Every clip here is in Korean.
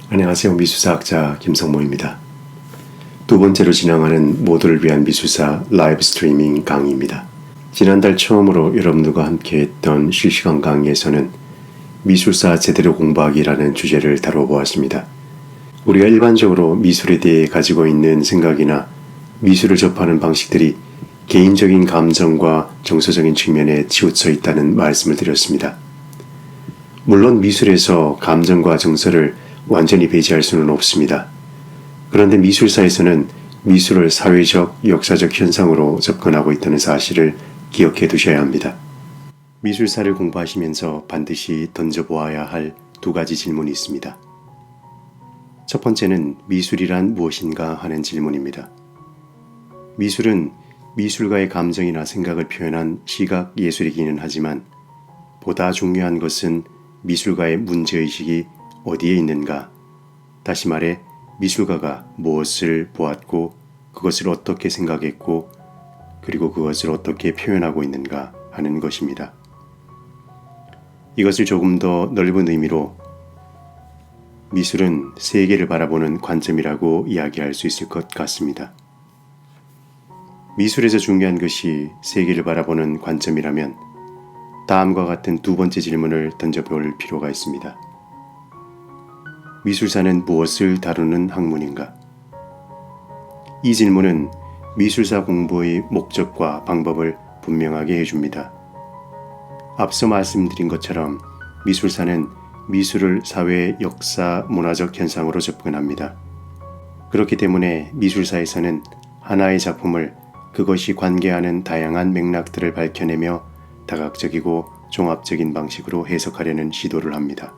안녕하세요. 미술사학자 김성모입니다. 두 번째로 진행하는 모두를 위한 미술사 라이브 스트리밍 강의입니다. 지난달 처음으로 여러분들과 함께 했던 실시간 강의에서는 미술사 제대로 공부하기라는 주제를 다뤄보았습니다. 우리가 일반적으로 미술에 대해 가지고 있는 생각이나 미술을 접하는 방식들이 개인적인 감정과 정서적인 측면에 치우쳐 있다는 말씀을 드렸습니다. 물론 미술에서 감정과 정서를 완전히 배제할 수는 없습니다. 그런데 미술사에서는 미술을 사회적, 역사적 현상으로 접근하고 있다는 사실을 기억해 두셔야 합니다. 미술사를 공부하시면서 반드시 던져보아야 할 두 가지 질문이 있습니다. 첫 번째는 미술이란 무엇인가 하는 질문입니다. 미술은 미술가의 감정이나 생각을 표현한 시각 예술이기는 하지만 보다 중요한 것은 미술가의 문제의식이 어디에 있는가? 다시 말해 미술가가 무엇을 보았고 그것을 어떻게 생각했고 그리고 그것을 어떻게 표현하고 있는가 하는 것입니다. 이것을 조금 더 넓은 의미로 미술은 세계를 바라보는 관점이라고 이야기할 수 있을 것 같습니다. 미술에서 중요한 것이 세계를 바라보는 관점이라면 다음과 같은 두 번째 질문을 던져볼 필요가 있습니다. 미술사는 무엇을 다루는 학문인가? 이 질문은 미술사 공부의 목적과 방법을 분명하게 해줍니다. 앞서 말씀드린 것처럼 미술사는 미술을 사회, 역사, 문화적 현상으로 접근합니다. 그렇기 때문에 미술사에서는 하나의 작품을 그것이 관계하는 다양한 맥락들을 밝혀내며 다각적이고 종합적인 방식으로 해석하려는 시도를 합니다.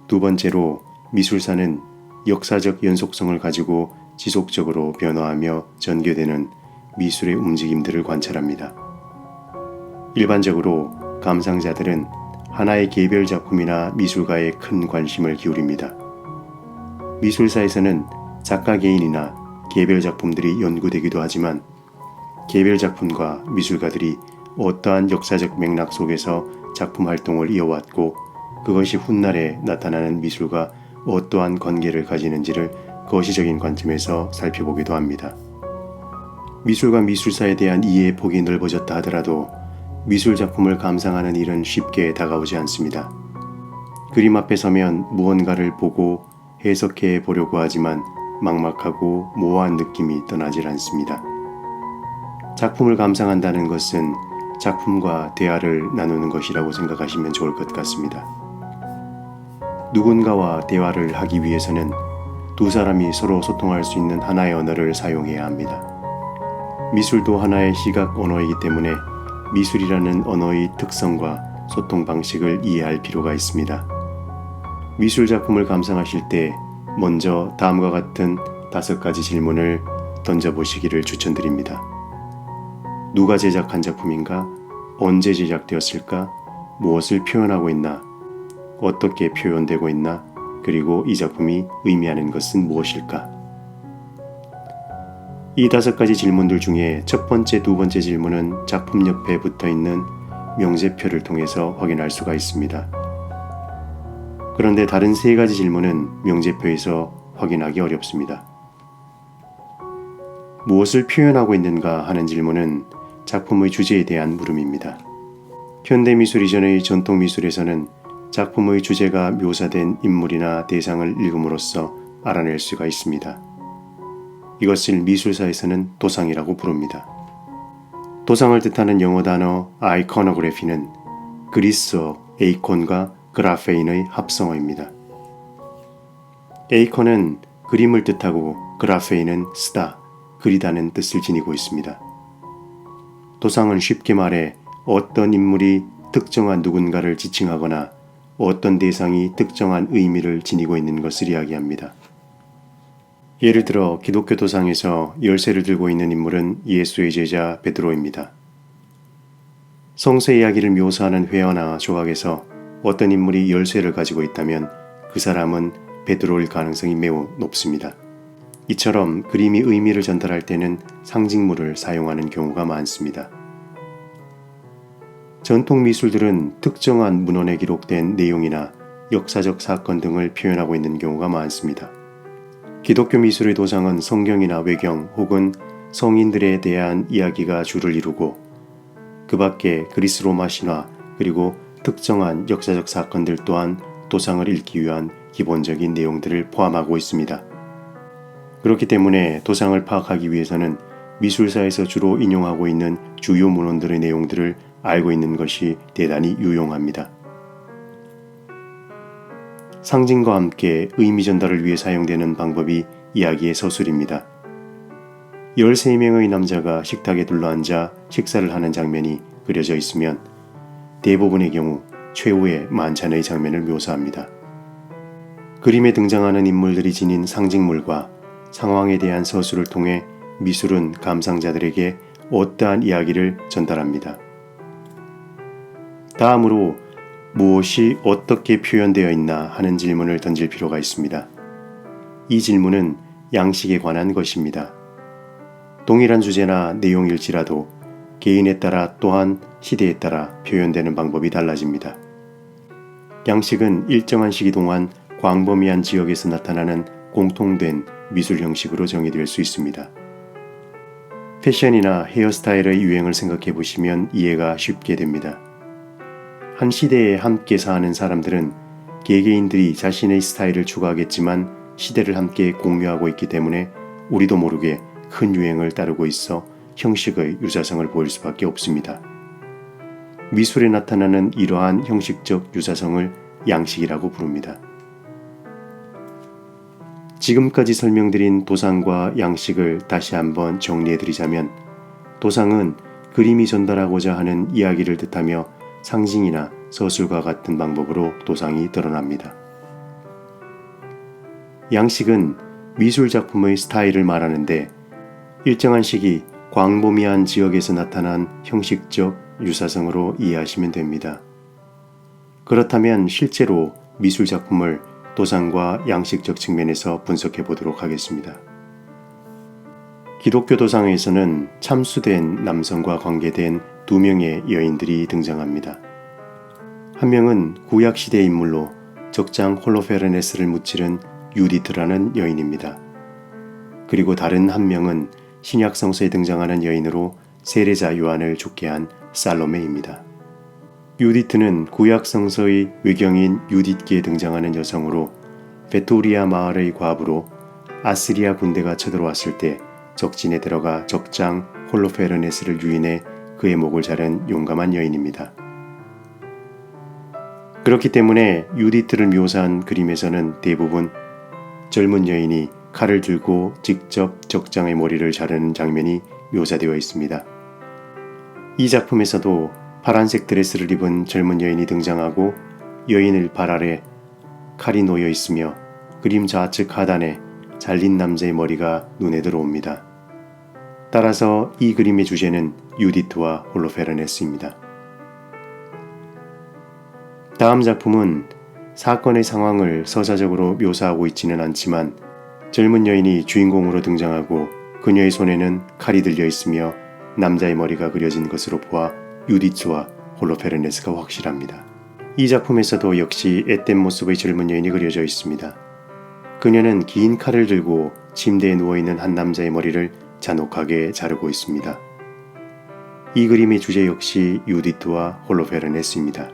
두 번째로 미술사는 역사적 연속성을 가지고 지속적으로 변화하며 전개되는 미술의 움직임들을 관찰합니다. 일반적으로 감상자들은 하나의 개별 작품이나 미술가에 큰 관심을 기울입니다. 미술사에서는 작가 개인이나 개별 작품들이 연구되기도 하지만 개별 작품과 미술가들이 어떠한 역사적 맥락 속에서 작품 활동을 이어왔고 그것이 훗날에 나타나는 미술과 어떠한 관계를 가지는지를 거시적인 관점에서 살펴보기도 합니다. 미술과 미술사에 대한 이해의 폭이 넓어졌다 하더라도 미술 작품을 감상하는 일은 쉽게 다가오지 않습니다. 그림 앞에 서면 무언가를 보고 해석해 보려고 하지만 막막하고 모호한 느낌이 떠나질 않습니다. 작품을 감상한다는 것은 작품과 대화를 나누는 것이라고 생각하시면 좋을 것 같습니다. 누군가와 대화를 하기 위해서는 두 사람이 서로 소통할 수 있는 하나의 언어를 사용해야 합니다. 미술도 하나의 시각 언어이기 때문에 미술이라는 언어의 특성과 소통 방식을 이해할 필요가 있습니다. 미술 작품을 감상하실 때 먼저 다음과 같은 5가지 질문을 던져보시기를 추천드립니다. 누가 제작한 작품인가? 언제 제작되었을까? 무엇을 표현하고 있나? 어떻게 표현되고 있나? 그리고 이 작품이 의미하는 것은 무엇일까? 이 5가지 질문들 중에 첫 번째, 두 번째 질문은 작품 옆에 붙어 있는 명제표를 통해서 확인할 수가 있습니다. 그런데 다른 3가지 질문은 명제표에서 확인하기 어렵습니다. 무엇을 표현하고 있는가 하는 질문은 작품의 주제에 대한 물음입니다. 현대미술 이전의 전통미술에서는 작품의 주제가 묘사된 인물이나 대상을 읽음으로써 알아낼 수가 있습니다. 이것을 미술사에서는 도상이라고 부릅니다. 도상을 뜻하는 영어 단어 아이코노그래피는 그리스어 에이콘과 그라페인의 합성어입니다. 에이콘은 그림을 뜻하고 그라페인은 쓰다, 그리다는 뜻을 지니고 있습니다. 도상은 쉽게 말해 어떤 인물이 특정한 누군가를 지칭하거나 어떤 대상이 특정한 의미를 지니고 있는 것을 이야기합니다. 예를 들어 기독교 도상에서 열쇠를 들고 있는 인물은 예수의 제자 베드로입니다. 성서 이야기를 묘사하는 회화나 조각에서 어떤 인물이 열쇠를 가지고 있다면 그 사람은 베드로일 가능성이 매우 높습니다. 이처럼 그림이 의미를 전달할 때는 상징물을 사용하는 경우가 많습니다. 전통 미술들은 특정한 문헌에 기록된 내용이나 역사적 사건 등을 표현하고 있는 경우가 많습니다. 기독교 미술의 도상은 성경이나 외경 혹은 성인들에 대한 이야기가 주를 이루고 그 밖에 그리스 로마 신화 그리고 특정한 역사적 사건들 또한 도상을 읽기 위한 기본적인 내용들을 포함하고 있습니다. 그렇기 때문에 도상을 파악하기 위해서는 미술사에서 주로 인용하고 있는 주요 문헌들의 내용들을 알고 있는 것이 대단히 유용합니다. 상징과 함께 의미 전달을 위해 사용되는 방법이 이야기의 서술입니다. 13명의 남자가 식탁에 둘러앉아 식사를 하는 장면이 그려져 있으면 대부분의 경우 최후의 만찬의 장면을 묘사합니다. 그림에 등장하는 인물들이 지닌 상징물과 상황에 대한 서술을 통해 미술은 감상자들에게 어떠한 이야기를 전달합니다. 다음으로 무엇이 어떻게 표현되어 있나 하는 질문을 던질 필요가 있습니다. 이 질문은 양식에 관한 것입니다. 동일한 주제나 내용일지라도 개인에 따라 또한 시대에 따라 표현되는 방법이 달라집니다. 양식은 일정한 시기 동안 광범위한 지역에서 나타나는 공통된 미술 형식으로 정의될 수 있습니다. 패션이나 헤어스타일의 유행을 생각해 보시면 이해가 쉽게 됩니다. 한 시대에 함께 사는 사람들은 개개인들이 자신의 스타일을 추구하겠지만 시대를 함께 공유하고 있기 때문에 우리도 모르게 큰 유행을 따르고 있어 형식의 유사성을 보일 수밖에 없습니다. 미술에 나타나는 이러한 형식적 유사성을 양식이라고 부릅니다. 지금까지 설명드린 도상과 양식을 다시 한번 정리해드리자면 도상은 그림이 전달하고자 하는 이야기를 뜻하며 상징이나 서술과 같은 방법으로 도상이 드러납니다. 양식은 미술 작품의 스타일을 말하는데 일정한 시기 광범위한 지역에서 나타난 형식적 유사성으로 이해하시면 됩니다. 그렇다면 실제로 미술 작품을 도상과 양식적 측면에서 분석해 보도록 하겠습니다. 기독교 도상에서는 참수된 남성과 관계된 2명의 여인들이 등장합니다. 한 명은 구약시대 인물로 적장 홀로페르네스를 무찌른 유디트라는 여인입니다. 그리고 다른 한 명은 신약 성서에 등장하는 여인으로 세례자 요한을 죽게 한 살로메입니다. 유디트는 구약 성서의 외경인 유딧기에 등장하는 여성으로 베토리아 마을의 과부로 아시리아 군대가 쳐들어왔을 때 적진에 들어가 적장 홀로페르네스를 유인해 그의 목을 자른 용감한 여인입니다. 그렇기 때문에 유디트를 묘사한 그림에서는 대부분 젊은 여인이 칼을 들고 직접 적장의 머리를 자르는 장면이 묘사되어 있습니다. 이 작품에서도 파란색 드레스를 입은 젊은 여인이 등장하고 여인의 발 아래 칼이 놓여 있으며 그림 좌측 하단에 잘린 남자의 머리가 눈에 들어옵니다. 따라서 이 그림의 주제는 유디트와 홀로페르네스입니다. 다음 작품은 사건의 상황을 서사적으로 묘사하고 있지는 않지만 젊은 여인이 주인공으로 등장하고 그녀의 손에는 칼이 들려 있으며 남자의 머리가 그려진 것으로 보아 유디트와 홀로페르네스가 확실합니다. 이 작품에서도 역시 앳된 모습의 젊은 여인이 그려져 있습니다. 그녀는 긴 칼을 들고 침대에 누워있는 한 남자의 머리를 잔혹하게 자르고 있습니다. 이 그림의 주제 역시 유디트와 홀로페르네스입니다.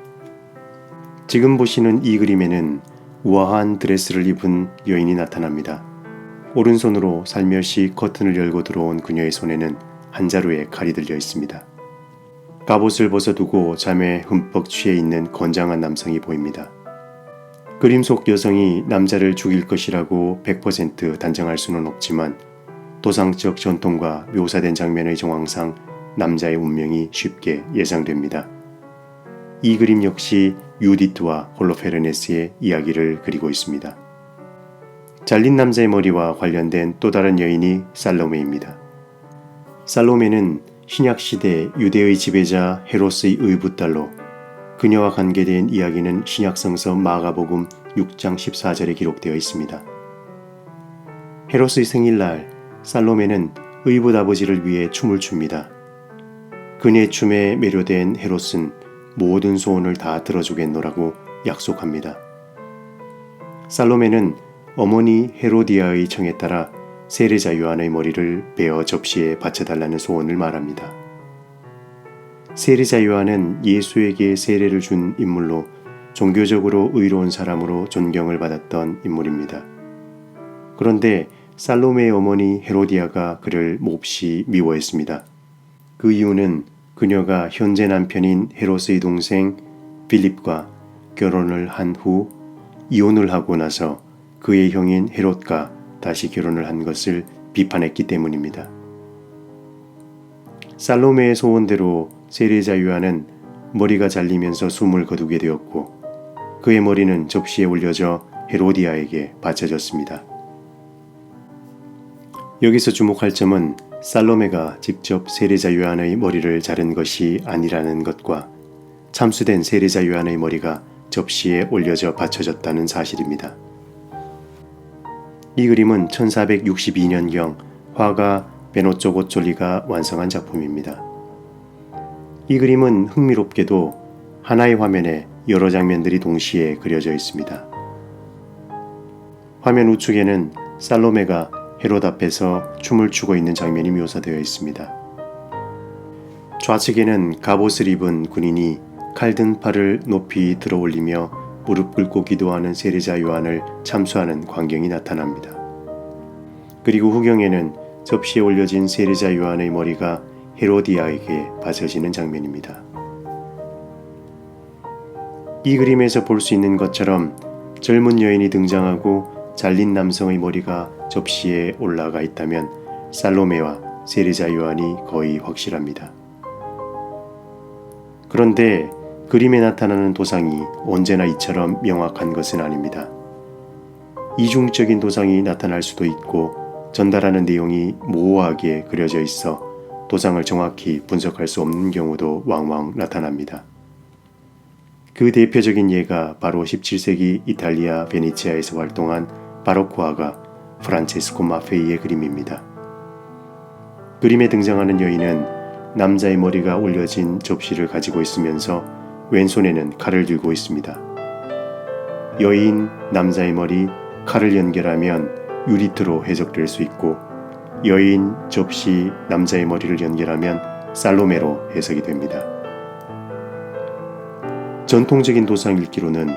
지금 보시는 이 그림에는 우아한 드레스를 입은 여인이 나타납니다. 오른손으로 살며시 커튼을 열고 들어온 그녀의 손에는 한 자루에 칼이 들려 있습니다. 갑옷을 벗어두고 잠에 흠뻑 취해 있는 건장한 남성이 보입니다. 그림 속 여성이 남자를 죽일 것이라고 100% 단정할 수는 없지만 도상적 전통과 묘사된 장면의 정황상 남자의 운명이 쉽게 예상됩니다. 이 그림 역시 유디트와 홀로페르네스의 이야기를 그리고 있습니다. 잘린 남자의 머리와 관련된 또 다른 여인이 살로메입니다. 살로메는 신약시대 유대의 지배자 헤롯의 의붓딸로 그녀와 관계된 이야기는 신약성서 마가복음 6장 14절에 기록되어 있습니다. 헤롯의 생일날 살로메는 의붓 아버지를 위해 춤을 춥니다. 그녀의 춤에 매료된 헤롯은 모든 소원을 다 들어주겠노라고 약속합니다. 살로메는 어머니 헤로디아의 청에 따라 세례자 요한의 머리를 베어 접시에 받쳐달라는 소원을 말합니다. 세례자 요한은 예수에게 세례를 준 인물로 종교적으로 의로운 사람으로 존경을 받았던 인물입니다. 그런데 살로메의 어머니 헤로디아가 그를 몹시 미워했습니다. 그 이유는 그녀가 현재 남편인 헤롯의 동생 빌립과 결혼을 한 후 이혼을 하고 나서 그의 형인 헤롯과 다시 결혼을 한 것을 비판했기 때문입니다. 살로메의 소원대로 세례자 요한은 머리가 잘리면서 숨을 거두게 되었고 그의 머리는 접시에 올려져 헤로디아에게 바쳐졌습니다. 여기서 주목할 점은 살로메가 직접 세례자 요한의 머리를 자른 것이 아니라는 것과 참수된 세례자 요한의 머리가 접시에 올려져 받쳐졌다는 사실입니다. 이 그림은 1462년경 화가 베노쪼 고촐리가 완성한 작품입니다. 이 그림은 흥미롭게도 하나의 화면에 여러 장면들이 동시에 그려져 있습니다. 화면 우측에는 살로메가 헤롯 앞에서 춤을 추고 있는 장면이 묘사되어 있습니다. 좌측에는 갑옷을 입은 군인이 칼든 팔을 높이 들어 올리며 무릎 꿇고 기도하는 세례자 요한을 참수하는 광경이 나타납니다. 그리고 후경에는 접시에 올려진 세례자 요한의 머리가 헤로디아에게 바쳐지는 장면입니다. 이 그림에서 볼 수 있는 것처럼 젊은 여인이 등장하고 잘린 남성의 머리가 접시에 올라가 있다면 살로메와 세례자 요한이 거의 확실합니다. 그런데 그림에 나타나는 도상이 언제나 이처럼 명확한 것은 아닙니다. 이중적인 도상이 나타날 수도 있고 전달하는 내용이 모호하게 그려져 있어 도상을 정확히 분석할 수 없는 경우도 왕왕 나타납니다. 그 대표적인 예가 바로 17세기 이탈리아 베네치아에서 활동한 바로크 화가 프란체스코 마페이의 그림입니다. 그림에 등장하는 여인은 남자의 머리가 올려진 접시를 가지고 있으면서 왼손에는 칼을 들고 있습니다. 여인, 남자의 머리, 칼을 연결하면 유리트로 해석될 수 있고 여인, 접시, 남자의 머리를 연결하면 살로메로 해석이 됩니다. 전통적인 도상 읽기로는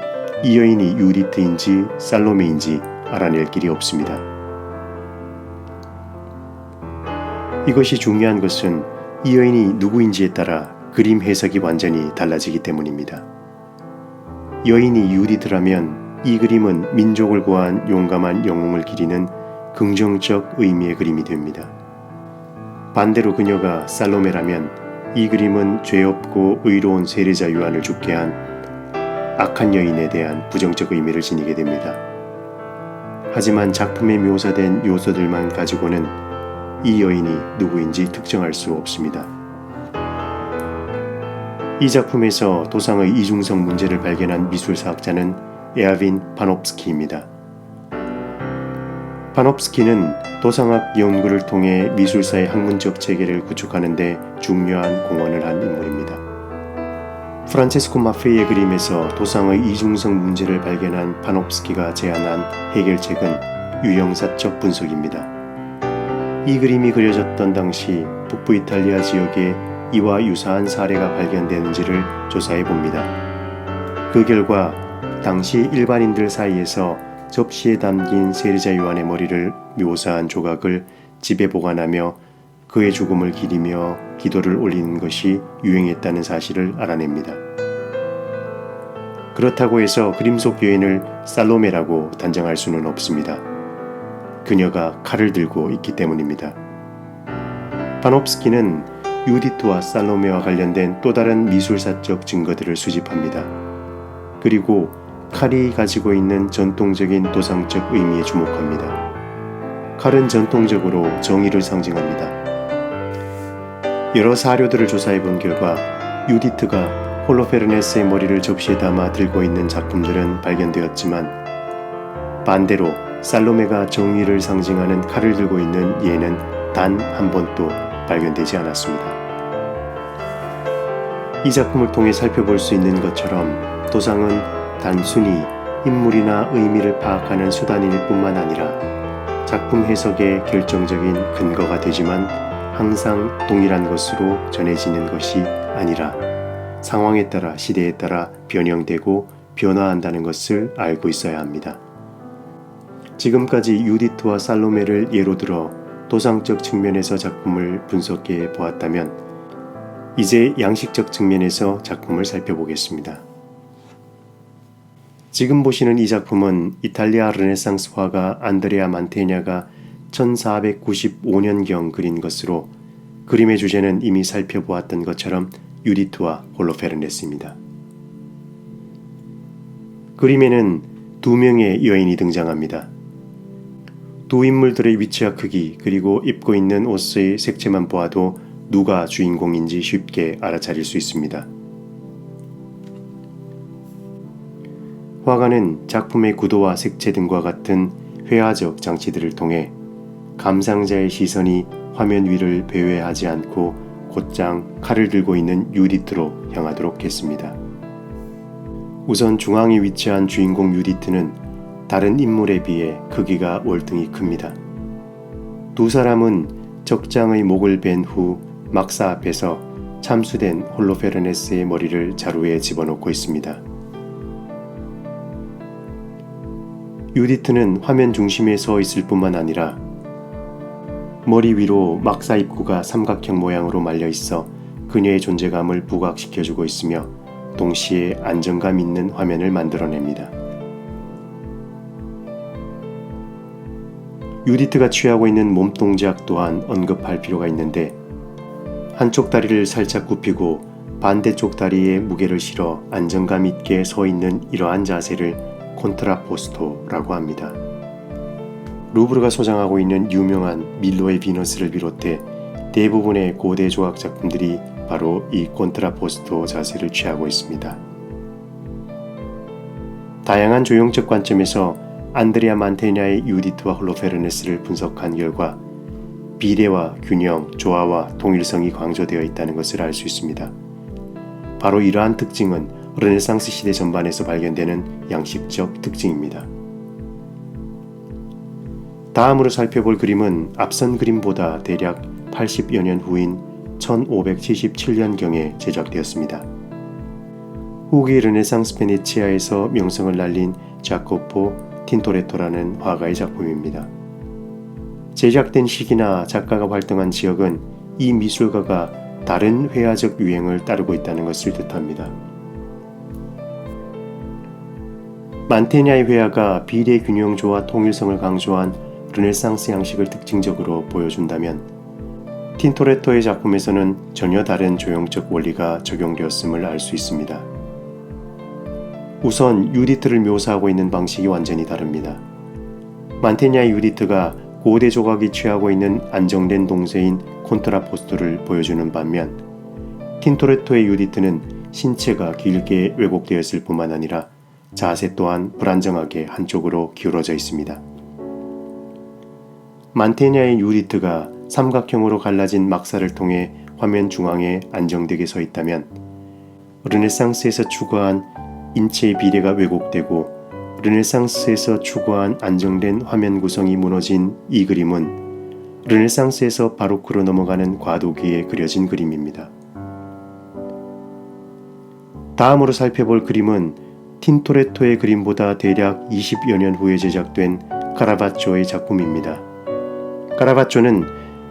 이 여인이 유리트인지 살로메인지 알아낼 길이 없습니다. 이것이 중요한 것은 이 여인이 누구인지에 따라 그림 해석이 완전히 달라지기 때문입니다. 여인이 유리트라면 이 그림은 민족을 구한 용감한 영웅을 기리는 긍정적 의미의 그림이 됩니다. 반대로 그녀가 살로메라면 이 그림은 죄 없고 의로운 세례자 요한을 죽게 한 악한 여인에 대한 부정적 의미를 지니게 됩니다. 하지만 작품에 묘사된 요소들만 가지고는 이 여인이 누구인지 특정할 수 없습니다. 이 작품에서 도상의 이중성 문제를 발견한 미술사학자는 에아빈 파놉스키입니다. 파놉스키는 도상학 연구를 통해 미술사의 학문적 체계를 구축하는 데 중요한 공헌을 한 인물입니다. 프란체스코 마페이의 그림에서 도상의 이중성 문제를 발견한 파놉스키가 제안한 해결책은 유형사적 분석입니다. 이 그림이 그려졌던 당시 북부 이탈리아 지역에 이와 유사한 사례가 발견되는지를 조사해 봅니다. 그 결과 당시 일반인들 사이에서 접시에 담긴 세례자 요한의 머리를 묘사한 조각을 집에 보관하며 그의 죽음을 기리며 기도를 올리는 것이 유행했다는 사실을 알아냅니다. 그렇다고 해서 그림 속 여인을 살로메라고 단정할 수는 없습니다. 그녀가 칼을 들고 있기 때문입니다. 파놉스키는 유디트와 살로메와 관련된 또 다른 미술사적 증거들을 수집합니다. 그리고 칼이 가지고 있는 전통적인 도상적 의미에 주목합니다. 칼은 전통적으로 정의를 상징합니다. 여러 사료들을 조사해 본 결과 유디트가 홀로페르네스의 머리를 접시에 담아 들고 있는 작품들은 발견되었지만 반대로 살로메가 정의를 상징하는 칼을 들고 있는 예는 단 한 번도 발견되지 않았습니다. 이 작품을 통해 살펴볼 수 있는 것처럼 도상은 단순히 인물이나 의미를 파악하는 수단일 뿐만 아니라 작품 해석의 결정적인 근거가 되지만 항상 동일한 것으로 전해지는 것이 아니라 상황에 따라 시대에 따라 변형되고 변화한다는 것을 알고 있어야 합니다. 지금까지 유디트와 살로메를 예로 들어 도상적 측면에서 작품을 분석해 보았다면 이제 양식적 측면에서 작품을 살펴보겠습니다. 지금 보시는 이 작품은 이탈리아 르네상스 화가 안드레아 만테냐가 1495년경 그린 것으로 그림의 주제는 이미 살펴보았던 것처럼 유디트와 홀로페르네스입니다. 그림에는 두 명의 여인이 등장합니다. 두 인물들의 위치와 크기 그리고 입고 있는 옷의 색채만 보아도 누가 주인공인지 쉽게 알아차릴 수 있습니다. 화가는 작품의 구도와 색채 등과 같은 회화적 장치들을 통해 감상자의 시선이 화면 위를 배회하지 않고 곧장 칼을 들고 있는 유디트로 향하도록 했습니다. 우선 중앙에 위치한 주인공 유디트는 다른 인물에 비해 크기가 월등히 큽니다. 두 사람은 적장의 목을 벤 후 막사 앞에서 참수된 홀로페르네스의 머리를 자루에 집어넣고 있습니다. 유디트는 화면 중심에 서 있을 뿐만 아니라 머리 위로 막사 입구가 삼각형 모양으로 말려 있어 그녀의 존재감을 부각시켜주고 있으며 동시에 안정감 있는 화면을 만들어냅니다. 유디트가 취하고 있는 몸 동작 또한 언급할 필요가 있는데 한쪽 다리를 살짝 굽히고 반대쪽 다리에 무게를 실어 안정감 있게 서 있는 이러한 자세를 콘트라포스토라고 합니다. 루브르가 소장하고 있는 유명한 밀로의 비너스를 비롯해 대부분의 고대 조각 작품들이 바로 이 콘트라포스토 자세를 취하고 있습니다. 다양한 조형적 관점에서 안드레아 만테냐의 유디트와 홀로페르네스를 분석한 결과 비례와 균형, 조화와 통일성이 강조되어 있다는 것을 알 수 있습니다. 바로 이러한 특징은 르네상스 시대 전반에서 발견되는 양식적 특징입니다. 다음으로 살펴볼 그림은 앞선 그림보다 대략 80여 년 후인 1577년경에 제작되었습니다. 후기 르네상스 베네치아에서 명성을 날린 자코포 틴토레토라는 화가의 작품입니다. 제작된 시기나 작가가 활동한 지역은 이 미술가가 다른 회화적 유행을 따르고 있다는 것을 뜻합니다. 만테냐의 회화가 비례 균형조와 통일성을 강조한 르네상스 양식을 특징적으로 보여준다면 틴토레토의 작품에서는 전혀 다른 조형적 원리가 적용되었음을 알 수 있습니다. 우선 유디트를 묘사하고 있는 방식이 완전히 다릅니다. 만테냐의 유디트가 고대 조각이 취하고 있는 안정된 동세인 콘트라포스토를 보여주는 반면 틴토레토의 유디트는 신체가 길게 왜곡되었을 뿐만 아니라 자세 또한 불안정하게 한쪽으로 기울어져 있습니다. 만테냐의 유디트가 삼각형으로 갈라진 막사를 통해 화면 중앙에 안정되게 서 있다면 르네상스에서 추구한 인체의 비례가 왜곡되고 르네상스에서 추구한 안정된 화면 구성이 무너진 이 그림은 르네상스에서 바로크로 넘어가는 과도기에 그려진 그림입니다. 다음으로 살펴볼 그림은 틴토레토의 그림보다 대략 20여 년 후에 제작된 카라바초의 작품입니다. 카라바초는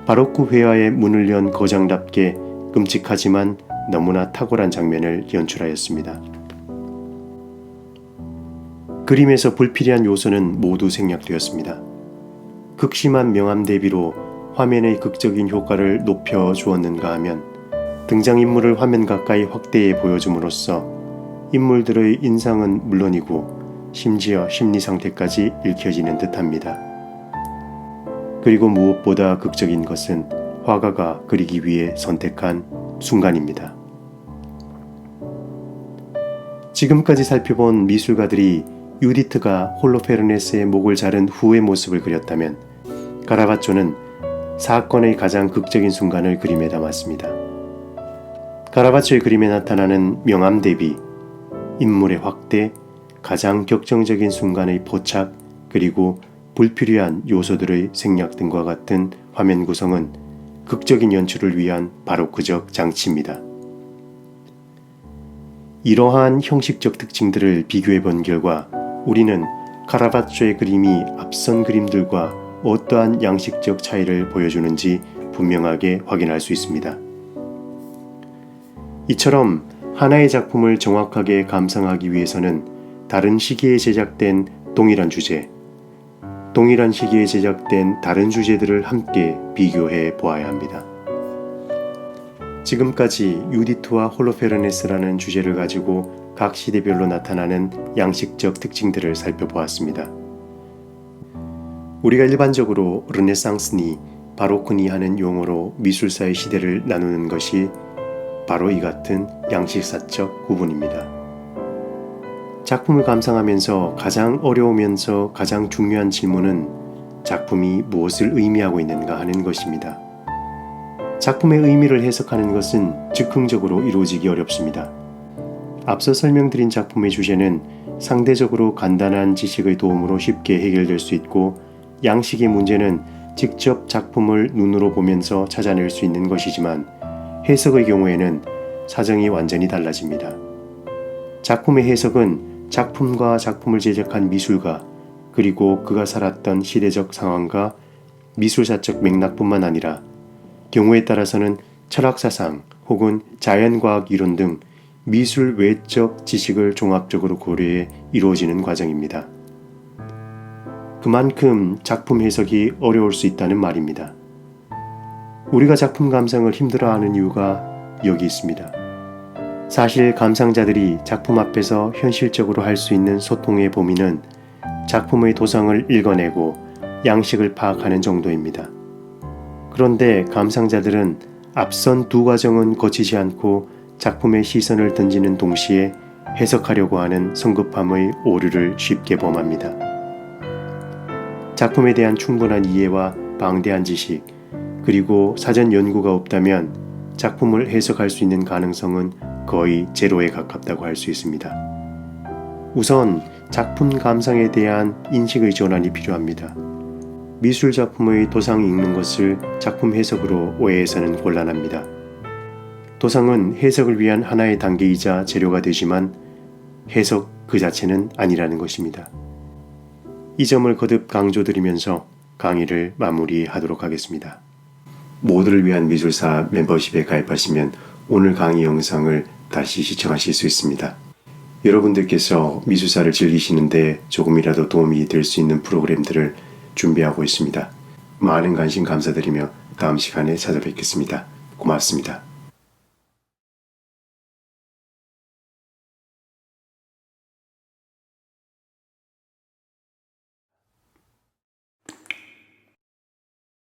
바로크 회화의 문을 연 거장답게 끔찍하지만 너무나 탁월한 장면을 연출하였습니다. 그림에서 불필요한 요소는 모두 생략되었습니다. 극심한 명암 대비로 화면의 극적인 효과를 높여 주었는가 하면 등장인물을 화면 가까이 확대해 보여줌으로써 인물들의 인상은 물론이고 심지어 심리 상태까지 읽혀지는 듯합니다. 그리고 무엇보다 극적인 것은 화가가 그리기 위해 선택한 순간입니다. 지금까지 살펴본 미술가들이 유디트가 홀로페르네스의 목을 자른 후의 모습을 그렸다면 카라바초는 사건의 가장 극적인 순간을 그림에 담았습니다. 카라바초의 그림에 나타나는 명암 대비, 인물의 확대, 가장 격정적인 순간의 포착 그리고 불필요한 요소들의 생략 등과 같은 화면 구성은 극적인 연출을 위한 바로크적 장치입니다. 이러한 형식적 특징들을 비교해 본 결과 우리는 카라바초의 그림이 앞선 그림들과 어떠한 양식적 차이를 보여주는지 분명하게 확인할 수 있습니다. 이처럼 하나의 작품을 정확하게 감상하기 위해서는 다른 시기에 제작된 동일한 주제, 동일한 시기에 제작된 다른 주제들을 함께 비교해 보아야 합니다. 지금까지 유디트와 홀로페르네스라는 주제를 가지고 각 시대별로 나타나는 양식적 특징들을 살펴보았습니다. 우리가 일반적으로 르네상스니, 바로크니 하는 용어로 미술사의 시대를 나누는 것이 바로 이 같은 양식사적 구분입니다. 작품을 감상하면서 가장 어려우면서 가장 중요한 질문은 작품이 무엇을 의미하고 있는가 하는 것입니다. 작품의 의미를 해석하는 것은 즉흥적으로 이루어지기 어렵습니다. 앞서 설명드린 작품의 주제는 상대적으로 간단한 지식의 도움으로 쉽게 해결될 수 있고 양식의 문제는 직접 작품을 눈으로 보면서 찾아낼 수 있는 것이지만 해석의 경우에는 사정이 완전히 달라집니다. 작품의 해석은 작품과 작품을 제작한 미술가 그리고 그가 살았던 시대적 상황과 미술사적 맥락뿐만 아니라 경우에 따라서는 철학사상 혹은 자연과학 이론 등 미술 외적 지식을 종합적으로 고려해 이루어지는 과정입니다. 그만큼 작품 해석이 어려울 수 있다는 말입니다. 우리가 작품 감상을 힘들어하는 이유가 여기 있습니다. 사실 감상자들이 작품 앞에서 현실적으로 할 수 있는 소통의 범위는 작품의 도성을 읽어내고 양식을 파악하는 정도입니다. 그런데 감상자들은 앞선 두 과정은 거치지 않고 작품에 시선을 던지는 동시에 해석하려고 하는 성급함의 오류를 쉽게 범합니다. 작품에 대한 충분한 이해와 방대한 지식, 그리고 사전 연구가 없다면 작품을 해석할 수 있는 가능성은 거의 제로에 가깝다고 할 수 있습니다. 우선 작품 감상에 대한 인식의 전환이 필요합니다. 미술 작품의 도상을 읽는 것을 작품 해석으로 오해해서는 곤란합니다. 도상은 해석을 위한 하나의 단계이자 재료가 되지만 해석 그 자체는 아니라는 것입니다. 이 점을 거듭 강조드리면서 강의를 마무리하도록 하겠습니다. 모두를 위한 미술사 멤버십에 가입하시면 오늘 강의 영상을 다시 시청하실 수 있습니다. 여러분들께서 미술사를 즐기시는데 조금이라도 도움이 될 수 있는 프로그램들을 준비하고 있습니다. 많은 관심 감사드리며 다음 시간에 찾아뵙겠습니다. 고맙습니다.